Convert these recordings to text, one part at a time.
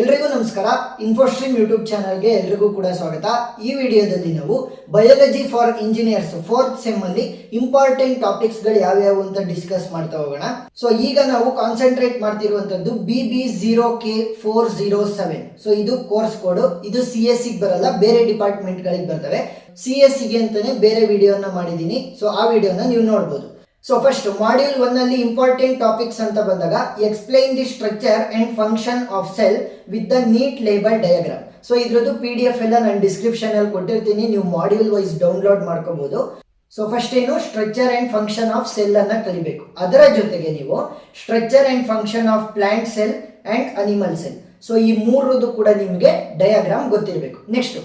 ಎಲ್ರಿಗೂ ನಮಸ್ಕಾರ. ಇನ್ಫೋಸ್ಟ್ರೀಮ್ ಯೂಟ್ಯೂಬ್ ಚಾನಲ್ಗೆ ಎಲ್ರಿಗೂ ಕೂಡ ಸ್ವಾಗತ. ಈ ವಿಡಿಯೋದಲ್ಲಿ ನಾವು biology for engineers 4th sem ಅಲ್ಲಿ ಇಂಪಾರ್ಟೆಂಟ್ ಟಾಪಿಕ್ಸ್ ಗಳು ಯಾವ್ಯಾವು ಅಂತ ಡಿಸ್ಕಸ್ ಮಾಡ್ತಾ ಹೋಗೋಣ. ಸೊ ಈಗ ನಾವು ಕಾನ್ಸಂಟ್ರೇಟ್ ಮಾಡ್ತಿರುವಂತದ್ದು BB0K407. ಸೊ ಇದು ಕೋರ್ಸ್ ಕೋಡ್. ಇದು CS ಗೆ ಬರಲ್ಲ, ಬೇರೆ ಡಿಪಾರ್ಟ್ಮೆಂಟ್ ಗಳಿಗೆ ಬರ್ತವೆ. CS ಗೆ ಅಂತಾನೆ ಬೇರೆ ವಿಡಿಯೋನ ಮಾಡಿದೀನಿ. ಸೊ ಆ ವಿಡಿಯೋನ ನೀವು ನೋಡಬಹುದು. ಸೊ ಫಸ್ಟ್ ಮಾಡ್ಯೂಲ್ 1 ಅಲ್ಲಿ ಇಂಪಾರ್ಟೆಂಟ್ ಟಾಪಿಕ್ಸ್ ಅಂತ ಬಂದಾಗ explain the structure and function of cell with the neat label diagram. So ಇದ್ರದ್ದು PDF ಎಲ್ಲ ನಾನು ಡಿಸ್ಕ್ರಿಪ್ಷನ್ ಅಲ್ಲಿ ಕೊಟ್ಟಿರ್ತೀನಿ, ನೀವು ಮಾಡ್ಯೂಲ್ ವೈಸ್ ಡೌನ್ಲೋಡ್ ಮಾಡ್ಕೋಬಹುದು. ಸೊ ಫಸ್ಟ್ ಏನು structure and function of cell ಅನ್ನ ಕಲಿಬೇಕು. ಅದರ ಜೊತೆಗೆ ನೀವು structure and function of plant cell and animal cell. So ಈ ಮೂರದ್ದು ಕೂಡ ನಿಮಗೆ ಡಯಾಗ್ರಾಮ್ ಗೊತ್ತಿರಬೇಕು. Next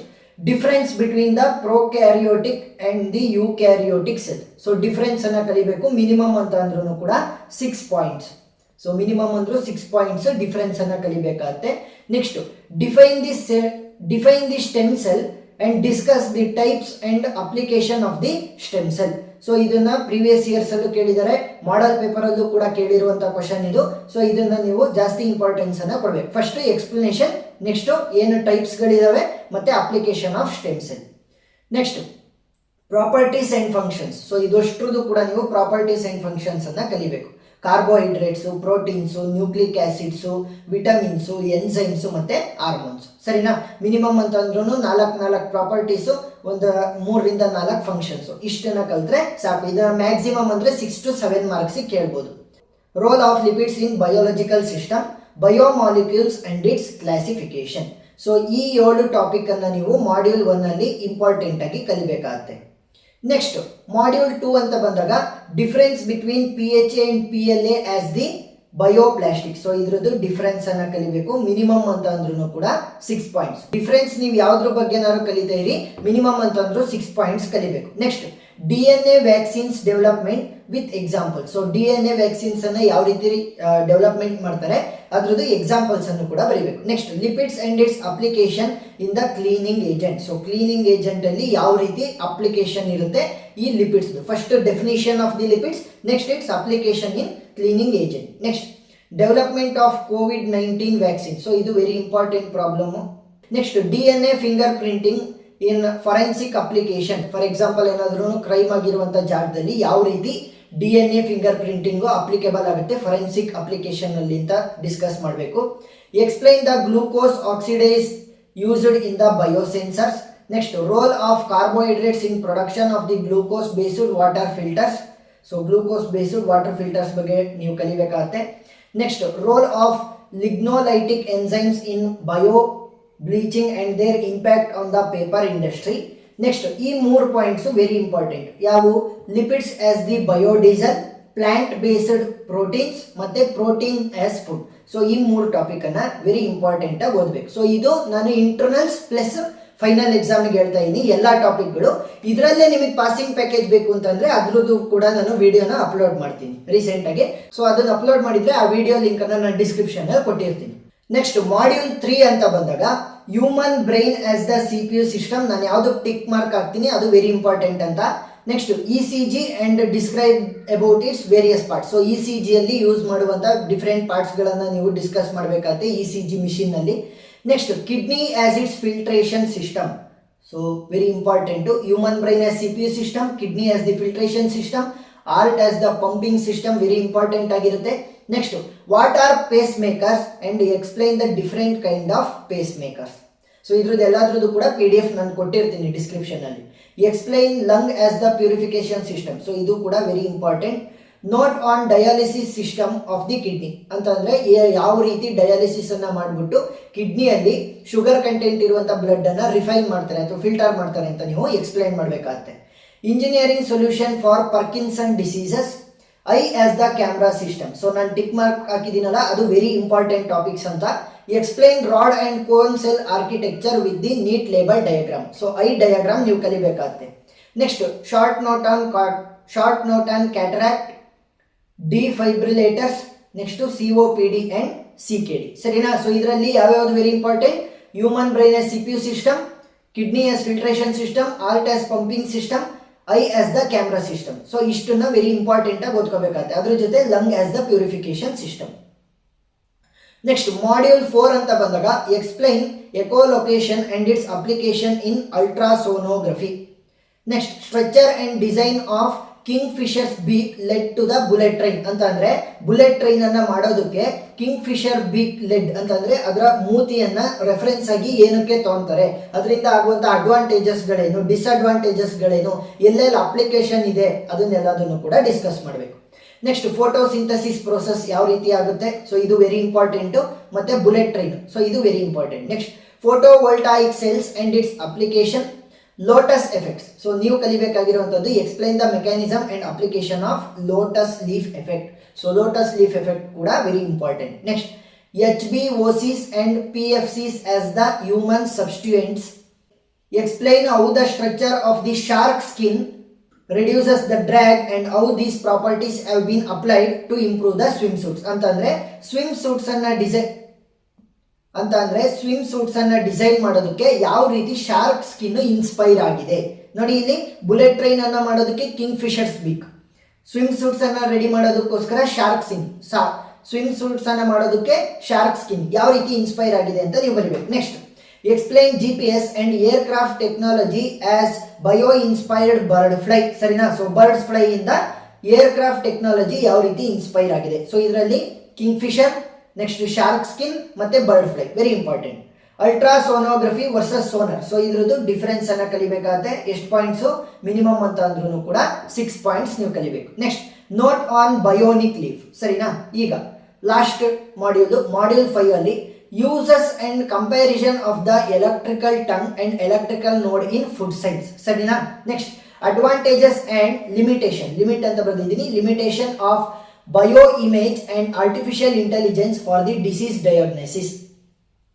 difference between the prokaryotic and the eukaryotic cell. So difference ಅನ್ನ ಕಲಿಬೇಕು. ಮಿನಿಮಮ್ ಅಂತ ಅಂದ್ರೂ ಕೂಡ 6 ಪಾಯಿಂಟ್ಸ್. ಸೊ ಮಿನಿಮಮ್ ಅಂದ್ರೂ 6 ಪಾಯಿಂಟ್ಸ್ ಡಿಫರೆನ್ಸ್ ಅನ್ನ ಕಲಿಬೇಕಾಗುತ್ತೆ. Next define the stem cell and discuss the types and application of the stem cell. So ಇದನ್ನ previous years ಅಲ್ಲೂ ಕೇಳಿದ್ದಾರೆ, ಮಾಡೆಲ್ ಪೇಪರ್ ಅಲ್ಲೂ ಕೂಡ ಕೇಳಿರುವಂತಹ ಕ್ವಶನ್ ಇದು. ಸೊ ಇದನ್ನ ನೀವು ಜಾಸ್ತಿ ಇಂಪಾರ್ಟೆನ್ಸ್ ಅನ್ನ ಕೊಡಬೇಕು. ಫಸ್ಟ್ ಎಕ್ಸ್ಪ್ಲನೇಷನ್, ನೆಕ್ಸ್ಟ್ ಏನು ಟೈಪ್ಸ್ ಗಳಿದಾವೆ, ಮತ್ತೆ application of stem cell. Next properties and functions. So ಇದಷ್ಟರದ್ದು ಕೂಡ ನೀವು ಪ್ರಾಪರ್ಟೀಸ್ ಅಂಡ್ ಫಂಕ್ಷನ್ಸ್ ಅನ್ನ ಕಲಿಬೇಕು. Carbohydrates, proteins, nucleic acids, vitamins, enzymes ಮತ್ತೆ ಹಾರ್ಮೋನ್ಸ್. ಸರಿನಾ? ಮಿನಿಮಮ್ ಅಂತ ಅಂದ್ರೂ 4 ಪ್ರಾಪರ್ಟೀಸ್, ಒಂದು 3 ರಿಂದ 4 ಫಂಕ್ಷನ್ಸ್. ಇಷ್ಟನ್ನ ಕಲ್ತ್ರೆ ಸಾಕು. ಇದರ ಮ್ಯಾಕ್ಸಿಮಮ್ ಅಂದ್ರೆ 6 to 7 ಮಾರ್ಕ್ಸ್ ಕೇಳ್ಬೋದು. Role of lipids in biological system, biomolecules and it's classification. So ಈ 7 ಟಾಪಿಕ್ ಅನ್ನ ನೀವು ಮಾಡ್ಯೂಲ್ 1 ಅಲ್ಲಿ ಇಂಪಾರ್ಟೆಂಟ್ ಆಗಿ ಕಲಿಬೇಕಾಗುತ್ತೆ. ನೆಕ್ಸ್ಟ್ ಮಾಡ್ಯೂಲ್ 2 ಅಂತ ಬಂದಾಗ difference between PHA and PLA as the bioplastic. So ಇದ್ರದ್ದು ಡಿಫರೆನ್ಸ್ ಅನ್ನ ಕಲಿಬೇಕು. ಮಿನಿಮಮ್ ಅಂತ ಅಂದ್ರೂ ಕೂಡ 6 ಪಾಯಿಂಟ್ಸ್. ಡಿಫರೆನ್ಸ್ ನೀವು ಯಾವ್ದ್ರ ಬಗ್ಗೆ ಕಲಿತಾ ಇರಿ, ಮಿನಿಮಮ್ ಅಂತ ಅಂದ್ರೂ 6 ಪಾಯಿಂಟ್ಸ್ ಕಲಿಬೇಕು. Next DNA vaccines development with example. So DNA vaccines ಅನ್ನ ಯಾವ ರೀತಿ ಡೆವಲಪ್ಮೆಂಟ್ ಮಾಡ್ತಾರೆ ಅದ್ರದ್ದು ಎಕ್ಸಾಂಪಲ್ಸ್ ಅನ್ನು ಕೂಡ ಬರೀಬೇಕು. Next lipids and its application in the cleaning agent. So cleaning agent ಅಲ್ಲಿ ಯಾವ ರೀತಿ ಅಪ್ಲಿಕೇಶನ್ ಇರುತ್ತೆ ಈ lipids. First definition of the lipids, next its application in cleaning agent. Next development of COVID-19 vaccine. So ಇದು very important problem. Next DNA finger printing in forensic application. For example ಏನಾದ್ರೂ crime ಆಗಿರುವಂತ ಜಾಗದಲ್ಲಿ ಯಾವ ರೀತಿ DNA finger printing applicable ಆಗುತ್ತೆ forensic application ಅಲ್ಲಿ ಅಂತ discuss ಮಾಡಬೇಕು. Explain the glucose oxidase used in the biosensors. Next role of carbohydrates in production of the glucose based water filters. So glucose based water filters ಬಗ್ಗೆ ನೀವು ಕಲಿಬೇಕಾಗುತ್ತೆ. Next role of lignolytic enzymes in bio bleaching and their impact on the paper industry. Next ಈ 3 points very important. ಯಾವುವು? Lipids as the biodiesel, plant based proteins ಮತ್ತೆ protein as food. So ಈ 3 topic ಅನ್ನ very important ಆಗಿ ಓದಬೇಕು. So ಇದು ನಾನು internals plus final ಎಕ್ಸಾಮ್ಗೆ ಹೇಳ್ತಾ ಇದ್ದೀನಿ ಎಲ್ಲಾ ಟಾಪಿಕ್ಗಳು. ಇದರಲ್ಲೇ ನಿಮಗೆ ಪಾಸಿಂಗ್ ಪ್ಯಾಕೇಜ್ ಬೇಕು ಅಂತಂದ್ರೆ ಅದ್ರದ್ದು ಕೂಡ ನಾನು ವಿಡಿಯೋನ ಅಪ್ಲೋಡ್ ಮಾಡ್ತೀನಿ ರೀಸೆಂಟ್ ಆಗಿ. ಸೊ ಅದನ್ನ ಅಪ್ಲೋಡ್ ಮಾಡಿದ್ರೆ ಆ ವಿಡಿಯೋ ಲಿಂಕ್ ಅನ್ನ ನಾನು ಡಿಸ್ಕ್ರಿಪ್ಷನ್ ಅಲ್ಲಿ ಕೊಟ್ಟಿರ್ತೀನಿ. ನೆಕ್ಸ್ಟ್ ಮಾಡ್ಯೂಲ್ 3 ಅಂತ ಬಂದಾಗ human brain as the CPU system. ನಾನು ಯಾವ್ದಕ್ಕೆ ಟಿಕ್ ಮಾರ್ಕ್ ಹಾಕ್ತೀನಿ ಅದು ವೆರಿ ಇಂಪಾರ್ಟೆಂಟ್ ಅಂತ. Next ECG and describe about its various parts. So ECG ಅಲ್ಲಿ ಯೂಸ್ ಮಾಡುವಂತ ಡಿಫರೆಂಟ್ ಪಾರ್ಟ್ಸ್ ಗಳನ್ನ ನೀವು ಡಿಸ್ಕಸ್ ಮಾಡಬೇಕಾಗುತ್ತೆ ECG ಮಿಷಿನ್ ನಲ್ಲಿ. Next kidney as its filtration system. So very important. Human brain as CPU system, kidney as the filtration system, heart as the pumping system very important ಆಗಿರುತ್ತೆ. Next what are pacemakers and explain the different kind of pacemakers. So ಇದ್ರದ್ದು ಎಲ್ಲಾದ್ರದ್ದು ಕೂಡ PDF ನಾನು ಕೊಟ್ಟಿರ್ತೀನಿ description ಅಲ್ಲಿ. Explain lung as the purification system. So ಇದು ಕೂಡ very important. Note on dialysis system of the kidney ಅಂತಂದ್ರೆ ಯಾವ ರೀತಿ ಡಯಾಲಿಸಿಸ್ ಅನ್ನ ಮಾಡಿಬಿಟ್ಟು ಕಿಡ್ನಿಯಲ್ಲಿ ಶುಗರ್ ಕಂಟೆಂಟ್ ಇರುವಂತ ಬ್ಲಡ್ ಅನ್ನ ರಿಫೈನ್ ಮಾಡ್ತಾರೆ ಅಥವಾ ಫಿಲ್ಟರ್ ಮಾಡ್ತಾರೆ ಅಂತ ನೀವು ಎಕ್ಸ್ಪ್ಲೈನ್ ಮಾಡಬೇಕಾಗುತ್ತೆ. Engineering solution for Parkinson diseases, eye as the camera system. So ನಾನು ಟಿಕ್ ಮಾರ್ಕ್ ಹಾಕಿದ್ದೀನಲ್ಲ ಅದು ವೆರಿ ಇಂಪಾರ್ಟೆಂಟ್ ಟಾಪಿಕ್ಸ್ ಅಂತ. Explain rod and cone cell architecture with the neat label diagram. So eye diagram ನೀವು ಕಲಿಬೇಕಾಗುತ್ತೆ. Next short note on cataract, defibrillators, next COPD and CKD. ಸರಿನಾ? So ಇದರಲ್ಲಿ ಯಾವ್ಯಾವ್ದು very important? Human brain as CPU system, kidney as filtration system, heart as pumping system, eye as the camera system. So ಇಷ್ಟನ್ನ very important ಆಗಿ ಓದ್ಕೋಬೇಕಾಗುತ್ತೆ. ಅದ್ರ ಜೊತೆ lung as the purification system. Next module 4 ಅಂತ ಬಂದಾಗ explain echolocation and its application in ultrasonography. Next structure and design of kingfisher's beak led to the bullet train ಅಂತಂದ್ರೆ bullet train ಅನ್ನ ಮಾಡೋದಕ್ಕೆ king Fisher beak LED ಅಂತಂದ್ರೆ ಅದರ ಮೂತಿಯನ್ನ reference ಆಗಿ ಏನಕ್ಕೆ ತಗೊಂತಾರೆ, ಅದರಿಂದ ಆಗುವಂತ ಅಡ್ವಾಂಟೇಜಸ್ ಗಳೇನು, ಡಿಸ್ಅಡ್ವಾಂಟೇಜಸ್ ಗಳೇನು, ಎಲ್ಲೆಲ್ಲಿ ಅಪ್ಲಿಕೇಶನ್ ಇದೆ ಅದನ್ನೆಲ್ಲದನ್ನು ಕೂಡ ಡಿಸ್ಕಸ್ ಮಾಡಬೇಕು. ನೆಕ್ಸ್ಟ್ ಫೋಟೋಸಿಂಥಸಿಸ್ ಪ್ರೋಸೆಸ್ ಯಾವ ರೀತಿ ಆಗುತ್ತೆ, ಸೊ ಇದು ವೆರಿ ಇಂಪಾರ್ಟೆಂಟ್. ಮತ್ತೆ ಬುಲೆಟ್ ಟ್ರೈನ್, ಸೊ ಇದು very important. Next photovoltaic cells and its application. Lotus effects, so ನೀವು ಕಲಿಬೇಕಾಗಿರುವಂತದ್ದು explain the mechanism and application of lotus leaf effect. So lotus leaf effect ಕೂಡ very important. Next HbOCs and PFCs as the human substituents. Explain how the structure of the shark skin reduces the drag and how these properties have been applied to improve the swimsuits. ಅಂತಂದ್ರೆ swim suits ಅನ್ನ design ಮಾಡೋದಕ್ಕೆ ಯಾವ ರೀತಿ shark skin inspire ಆಗಿದೆ ನೋಡಿ. ಇಲ್ಲಿ bullet train ಅನ್ನ ಮಾಡೋದಕ್ಕೆ king Fisher's beak, swim suits ಅನ್ನ ರೆಡಿ ಮಾಡೋದಕ್ಕೋಸ್ಕರ ಸ್ವಿಮ್ ಸೂಟ್ಸ್ ಅನ್ನ ಮಾಡೋದಕ್ಕೆ ಶಾರ್ಕ್ ಸ್ಕಿನ್ ಯಾವ ರೀತಿ ಇನ್ಸ್ಪೈರ್ ಆಗಿದೆ ಅಂತ ನೀವು ಬರೀಬೇಕು. Next explain GPS and aircraft technology as bio inspired bird fly. ಸರಿನಾ? ಸೊ ಬರ್ಡ್ಸ್ ಫ್ಲೈ ಇಂದ ಏರ್ ಕ್ರಾಫ್ಟ್ ಟೆಕ್ನಾಲಜಿ ಯಾವ ರೀತಿ ಇನ್ಸ್ಪೈರ್ ಆಗಿದೆ. ಸೊ ಇದರಲ್ಲಿ kingfisher, next shark skin ಮತ್ತೆ bird fly very important. Ultrasonography versus sonar, so ಇದ್ರದ್ದು difference ಅನ್ನ ಕಲಿಬೇಕಾಗುತ್ತೆ. ಎಷ್ಟು ಪಾಯಿಂಟ್ಸ್ ಮಿನಿಮಮ್ ಅಂತ ಅಂದ್ರೂ ಕೂಡ 6 ಪಾಯಿಂಟ್ಸ್ ನೀವು ಕಲಿಬೇಕು. Next note on bionic leaf. ಸರಿನಾ? ಈಗ ಲಾಸ್ಟ್ ಮಾಡ್ಯೂಲ್ 5 ಅಲ್ಲಿ uses and comparison of the electrical tongue and electrical nose in food science. ಸರಿನಾ? ನೆಕ್ಸ್ಟ್ ಅಡ್ವಾಂಟೇಜಸ್ ಅಂಡ್ ಲಿಮಿಟ್ ಅಂತ ಬರೆದಿದ್ದೀನಿ. Limitation of bio image and artificial intelligence for the disease diagnosis.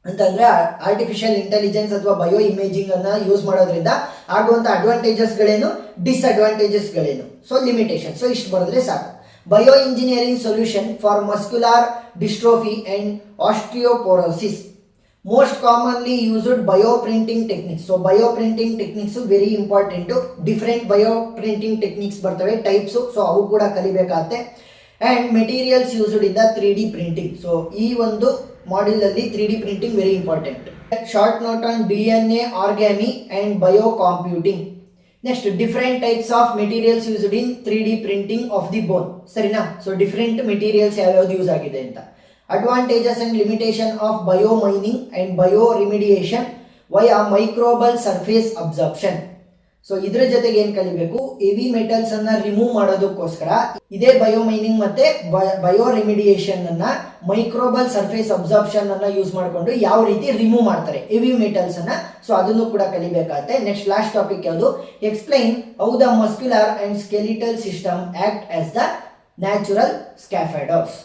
ಅಂತಂದ್ರೆ artificial intelligence ಅಥವಾ bio imaging ಅನ್ನ use ಮಾಡೋದ್ರಿಂದ ಆಗುವಂತ advantages ಗಳೇನು, disadvantages ಗಳೇನು, ಸೊ ಲಿಮಿಟೇಷನ್. ಸೊ ಇಷ್ಟು ಬರೆದ್ರೆ ಸಾಕು. Bio engineering solution for muscular dystrophy and osteoporosis. Most commonly used bio printing techniques. So bio printing techniques very important. Different bio printing techniques ಬರ್ತವೆ, types, so ಅವು ಕೂಡ ಕಲಿಬೇಕಾಗತ್ತೆ. And materials used in the 3D printing. So ಈ ಒಂದು module ಅಲ್ಲಿ 3D printing very important. Short note on DNA origami and bio computing. Next different types of materials used in 3D printing of the bone. ಸರಿನಾ? So different materials ಯಾವ್ಯಾವ್ದು use ಆಗಿದೆ ಅಂತ. Advantages and limitation of bio mining and bio remediation via microbial surface absorption. So ಇದ್ರ ಜೊತೆಗೆ ಏನ್ ಕಲಿಬೇಕು, heavy metals ಅನ್ನ remove ಮಾಡೋದಕ್ಕೋಸ್ಕರ ಇದೇ ಬಯೋ ಮೈನಿಂಗ್ ಮತ್ತೆ ಬಯೋ ರೆಮಿಡಿಯೇಷನ್ ಅನ್ನ ಮೈಕ್ರೋಬಲ್ ಸರ್ಫೇಸ್ ಅಬ್ಸಾರ್ಪ್ಷನ್ ಅನ್ನ ಯೂಸ್ ಮಾಡಿಕೊಂಡು ಯಾವ ರೀತಿ ರಿಮೂವ್ ಮಾಡ್ತಾರೆ ಹೆವಿ ಮೆಟಲ್ಸ್ ಅನ್ನ. ಸೊ ಅದನ್ನು ಕೂಡ ಕಲಿಬೇಕಾಗುತ್ತೆ. ನೆಕ್ಸ್ಟ್ ಲಾಸ್ಟ್ ಟಾಪಿಕ್ ಯಾವುದು, explain how the muscular and skeletal system act as the natural ಸ್ಕ್ಯಾಫೋಲ್ಡರ್ಸ್.